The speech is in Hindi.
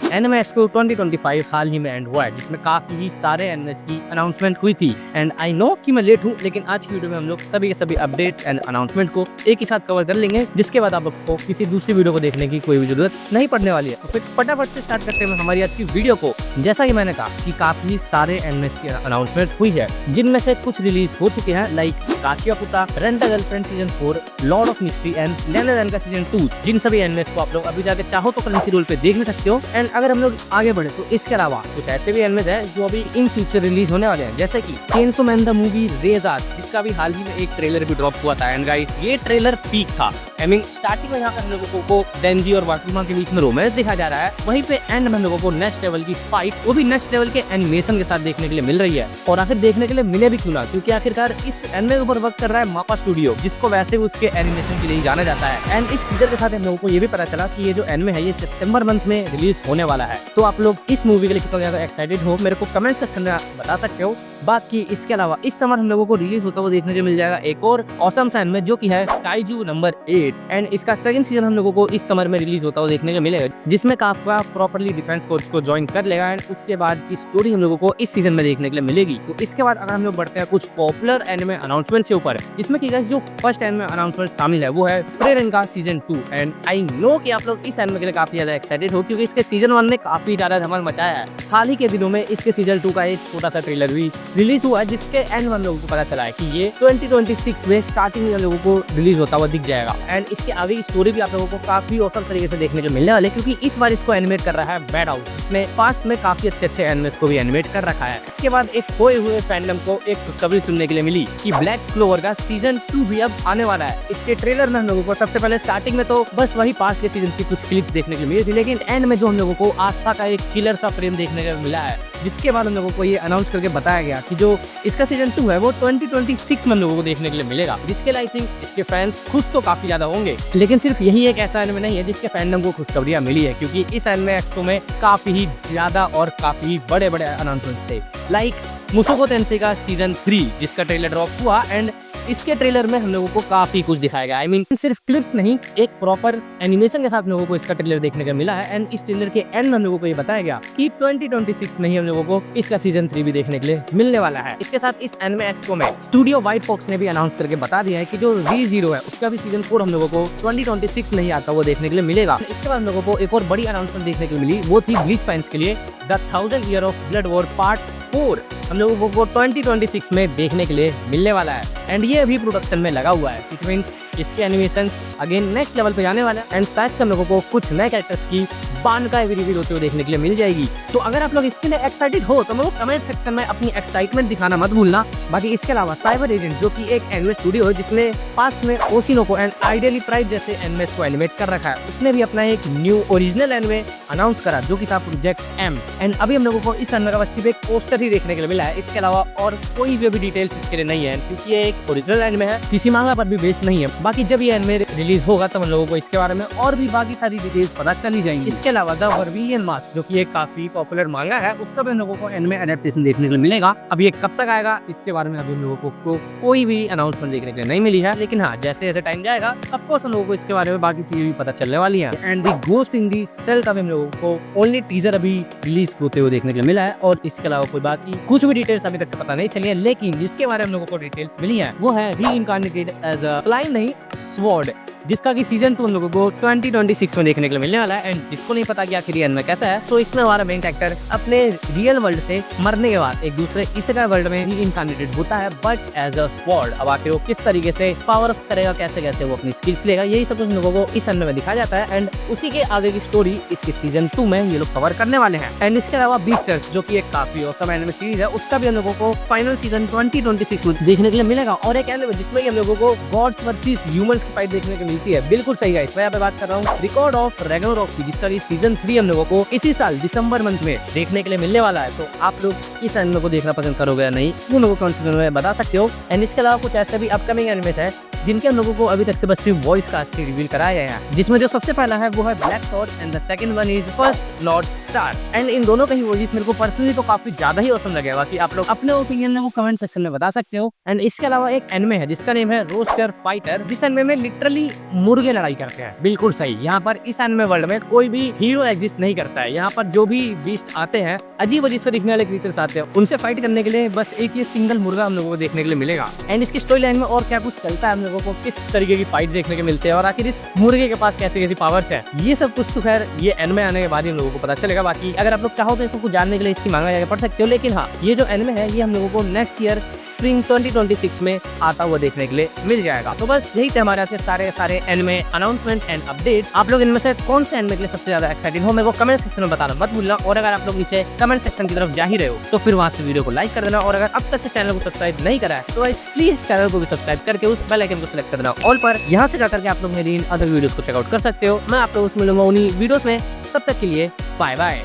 एनिमे एक्सपो 2025 हाल ही में एंड हुआ है, जिसमें काफी ही सारे एनिमेस की अनाउंसमेंट हुई थी। एंड आई नो कि मैं लेट हूँ, लेकिन आज की वीडियो में हम लोग सभी के सभी अपडेट्स एंड अनाउंसमेंट को एक ही साथ कवर कर लेंगे, जिसके बाद आपको किसी दूसरी वीडियो को देखने की कोई भी जरूरत नहीं पड़ने वाली है। तो फिर फटाफट से स्टार्ट करते हैं हमारी आज की वीडियो को। जैसा कि मैंने कहा कि काफी सारे एनिमेस की अनाउंसमेंट हुई है, जिनमें से कुछ रिलीज हो चुके हैं, लाइक काचियापुता, rent a girlfriend season 4, lord of mystery and land का सीजन 2। जिन सभी एनिमेस को आप लोग अभी जाके चाहो तो करेंसी रोल पे देख नहीं सकते हो। एंड अगर हम लोग आगे बढ़े तो इसके अलावा कुछ ऐसे भी एनिमेस हैं जो अभी इन फ्यूचर रिलीज होने वाले हैं, जैसे कि Chainsaw Man the movie Reze, जिसका भी हाल ही में एक ट्रेलर भी ड्रॉप हुआ था। एंड गाइस, ये ट्रेलर पीक था। आई मीन स्टार्टिंग में यहाँ पर हम लोगों को डेंजी और वाकुमा के बीच में रोमांस दिखाया जा रहा है, वहीं पे एंड में हम लोगों को नेक्स्ट लेवल की फाइट, वो भी नेक्स्ट लेवल के एनिमेशन के साथ देखने के लिए मिल रही है। और आखिर देखने के लिए मिले भी क्यों ना, क्योंकि आखिरकार इस एनिमे के ऊपर वर्क कर रहा है मापा स्टूडियो, जिसको वैसे उसके एनिमेशन के लिए जाना जाता है। एंड इस टीजर के साथ हम लोगों को ये भी पता चला कि ये जो एनिमे है ये सितंबर मंथ में रिलीज होने वाला है। तो आप लोग इस मूवी के लिए कितना ज्यादा एक्साइटेड हो, मेरे को कमेंट सेक्शन में बता सकते हो। बाकी इसके अलावा इस समर हम लोगों को रिलीज होता हुआ देखने को मिल जाएगा एक और ऑसम सा एनिमे, जो कि है काइजू नंबर 8। एंड इसका सेकंड सीजन हम लोगों को इस समर में रिलीज होता हुआ देखने को मिलेगा, जिसमें काफका प्रॉपर्ली डिफेंस फोर्स को ज्वाइन कर लेगा। एंड उसके बाद की स्टोरी हम लोगों को इस सीजन में देखने के लिए मिलेगी। तो इसके बाद अगर हम लोग बढ़ते हैं कुछ पॉपुलर एनिमे अनाउंसमेंट से ऊपर, जिसमें कि जो फर्स्ट एनिमे अनाउंसमेंट शामिल है वो है फ्रेरन का सीजन 2। एंड आई नो कि आप लोग इस एनिमे के लिए काफी ज्यादा एक्साइटेड हो, क्योंकि इसके सीजन 1 ने काफी ज्यादा धमाल मचाया है। हाल ही के दिनों में इसके सीजन 2 का एक छोटा सा ट्रेलर भी रिलीज हुआ है, जिसके एंड हम लोगों को पता चला है कि ये 2026 में स्टार्टिंग में हम लोगों को रिलीज होता हुआ दिख जाएगा। एंड इसके आगे की स्टोरी भी आप लोगों को काफी औसम तरीके से देखने को मिलने वाले, क्योंकि इस बार इसको एनिमेट कर रहा है मैडआउट, जिसने पास्ट में काफी अच्छे एनिमेस को भी एनिमेट कर रखा है। इसके बाद एक खोए हुए फैंडम को एक खुशखबरी सुनने के लिए मिली कि ब्लैक क्लोवर का सीजन 2 भी अब आने वाला है। इसके ट्रेलर में हम लोगों को सबसे पहले स्टार्टिंग में तो बस वही पास्ट के सीजन की कुछ क्लिप्स देखने के लिए मिली थी, लेकिन एंड में जो हम लोगों को आस्था का एक किलर सा फ्रेम देखने को मिला है, जिसके बाद हम लोगों को ये अनाउंस करके बताया गया कि जो इसका सीजन 2 है वो 2026 में हम लोगों को देखने के लिए मिलेगा, जिसके लिए आई थिंक इसके फैंस खुश तो काफी ज्यादा होंगे। लेकिन सिर्फ यही एक ऐसा एनिमे नहीं है जिसके फैंडम को खुशखबरियां मिली है, क्योंकि इस एनिमे एक्सपो में काफी ही ज्यादा और काफी बड़े अनाउंसमेंट्स थे, लाइक मुसोको टेंसेई का सीजन 3, जिसका ट्रेलर ड्रॉप हुआ। एंड इसके ट्रेलर में हम लोगों को काफी कुछ दिखाया गया। आई मीन सिर्फ क्लिप्स नहीं, एक प्रॉपर एनिमेशन के साथ हम लोगों को इसका ट्रेलर देखने को मिला है। एंड इस ट्रेलर के एंड में हम लोगों को ये बताया गया कि 2026 में ही हम लोगों को इसका सीजन 3 भी देखने के लिए मिलने वाला है। इसके साथ इस एनिमे एक्सपो में स्टूडियो व्हाइट फॉक्स ने भी अनाउंस करके बता दिया है कि जो री-0 है उसका भी सीजन 4 हम लोगों को 2026 में ही आता हुआ देखने के लिए मिलेगा। इसके बाद हम लोगों को एक और बड़ी अनाउंसमेंट देखने के लिए मिली, वो थी ब्लीच फैंस के लिए the 1000 year of blood war part 4 हम लोगों को 2026 में देखने के लिए मिलने वाला है। एंड ये अभी प्रोडक्शन में लगा हुआ है। इट मींस इसके एनिमेशन अगेन नेक्स्ट लेवल पे जाने वाला है। एंड शायद से हम लोगों को कुछ नए कैरेक्टर्स की बानकाई भी रिवील होते हुए देखने के लिए मिल जाएगी। तो अगर आप लोग इसके लिए एक्साइटेड हो तो मेरे को कमेंट सेक्शन में अपनी एक्साइटमेंट दिखाना मत भूलना। बाकी इसके अलावा साइबर एजेंट, जो कि एक एनिमे स्टूडियो है जिसने पास्ट में ओशिनोको एंड आइडियली प्राइस जैसे एनिमेस को एनिमेट कर रखा है, उसने भी अपना एक न्यू ओरिजिनल एनिमे अनाउंस करा, जो कि था प्रोजेक्ट एम। एंड अभी हम लोगों को इस एनिमे का बस सिर्फ एक पोस्टर ही देखने के लिए मिला है। इसके अलावा और कोई भी डिटेल्स इसके लिए नहीं है, क्योंकि ये एक ओरिजिनल एनिमे है, किसी मांगा पर भी बेस्ड नहीं है। बाकी जब ये एनिमे रिलीज होगा तब हम लोगों को इसके बारे में और भी बाकी सारी डिटेल्स पता चली जाएंगी। इसके अलावा द वर्बियन मास्क, जो कि एक काफी पॉपुलर मांगा है, उसका भी हम लोगों को एनिमे एडेप्टेशन देखने को मिलेगा। अब ये कब तक आएगा इसके बारे में अभी हम लोगों को कोई भी अनाउंसमेंट देखने के लिए नहीं मिली है, लेकिन हाँ, जैसे जैसे टाइम जाएगा ऑफ कोर्स हम लोगों को इसके बारे में बाकी चीजें भी पता चलने वाली हैं। And the Ghost in the Shell का भी हम लोगों को ओनली टीजर अभी रिलीज होते हुए देखने के लिए मिला है, और इसके अलावा कोई बाकी कुछ भी डिटेल्स अभी तक से पता नहीं चली है। लेकिन जिसके बारे में हम लोगों को डिटेल्स मिली है वो है रीइंकार्नेटेड एज अ फ्लाइंग नहीं स्वॉर्ड, जिसका कि सीजन 2 हम लोगों को 2026 में देखने के लिए मिलने वाला है। एंड जिसको नहीं पता कि आखिर ये एनिमे कैसा है, सो इसमें हमारा मेन कैरेक्टर अपने रियल वर्ल्ड से मरने के बाद एक दूसरे इसेकाई वर्ल्ड में रीइंकार्नेटेड होता है, बट एज अ स्वॉर्ड। अब आखिर वो किस तरीके से पावर अप्स करेगा, कैसे कैसे वो अपनी स्किल्स लेगा, यही सब कुछ लोगों को इस एनिमे में दिखाया जाता है। एंड उसी के आगे की स्टोरी इसके सीजन 2 में ये लोग कवर करने वाले हैं। एंड इसके अलावा बीस्टर्स, जो कि एक काफी औसम एनिमे सीरीज है, उसका भी हम लोगों को फाइनल सीजन 2026 में देखने के लिए मिलेगा। और एक एनिमे जिसमें हम लोगों को गॉड्स वर्सेस ह्यूमंस की फाइट देखने को मिलती है। बिल्कुल सही है, मैं यहाँ पे बात कर रहा हूँ रिकॉर्ड ऑफ रैग्नारोक की, जिसका सीजन 3 हम लोगों को इसी साल दिसंबर मंथ में देखने के लिए मिलने वाला है। तो आप लोग इस एनिमे को देखना पसंद करोगे या नहीं, वो लोगों को कमेंट सेक्शन में बता सकते हो। एंड इसके अलावा कुछ ऐसे भी अपकमिंग एनिमेस है जिनके हम लोगों को अभी तक से बस सिर्फ वॉइस कास्ट ही रिवील कराया गया है, जिसमें जो सबसे पहला है वो है black sword and the second one is first Lord star. And in दोनों का ही वॉइस मेरे को पर्सनली तो काफी ज्यादा ही औसम लगेगा। बाकी आप लोग अपने ओपिनियन में वो कमेंट सेक्शन में बता सकते हो। एंड इसके अलावा एक एनिमे है जिसका नेम है रोस्टर फाइटर, जिस एनिमे में लिटरली मुर्गे लड़ाई करते हैं। बिल्कुल सही, यहाँ पर इस एनिमे वर्ल्ड में कोई भी हीरो एग्जिस्ट नहीं करता है। यहाँ पर जो भी बीस्ट आते हैं, अजीब अजीब से दिखने वाले क्रीचर्स आते हैं, उनसे फाइट करने के लिए बस एक ये सिंगल मुर्गा हम लोगों को देखने के लिए मिलेगा। एंड इसकी स्टोरी लाइन में और क्या कुछ चलता है, हम लोगों को किस तरीके की फाइट देखने के मिलते हैं और आखिर इस मुर्गे के पास कैसे कैसी पावर्स है, ये सब कुछ तो खैर ये एनिमे आने के बाद ही हम लोगों को पता चलेगा। बाकी अगर आप लोग चाहो तो इसको जानने के लिए इसकी मांगा जाकर पढ़ सकते हो। लेकिन हाँ, ये जो एनिमे है ये हम लोगों को नेक्स्ट ईयर स्प्रिंग 2026 में आता हुआ देखने के लिए मिल जाएगा। तो बस यही थे हमारे से सारे एनिमे अनाउंसमेंट एंड अपडेट्स। आप लोग इनमें से कौन से एनिमे के लिए सबसे ज्यादा एक्साइटेड हो, मेरे को कमेंट सेक्शन में बताना मत भूलना। और अगर आप लोग नीचे कमेंट सेक्शन की तरफ जा ही रहे हो तो फिर वहां से वीडियो को लाइक कर देना। और अगर अब तक से चैनल को सब्सक्राइब नहीं करा है तो प्लीज चैनल को भी सब्सक्राइब करके उस बेल आइकन को सिलेक्ट कर देना ऑल पर। यहाँ से जाकर के आप लोग मेरी इन अदर वीडियोस को चेकआउट कर सकते हो। मैं आप लोग उसमें मिलूंगा उन्हीं वीडियोस में। तब तक के लिए बाय बाय।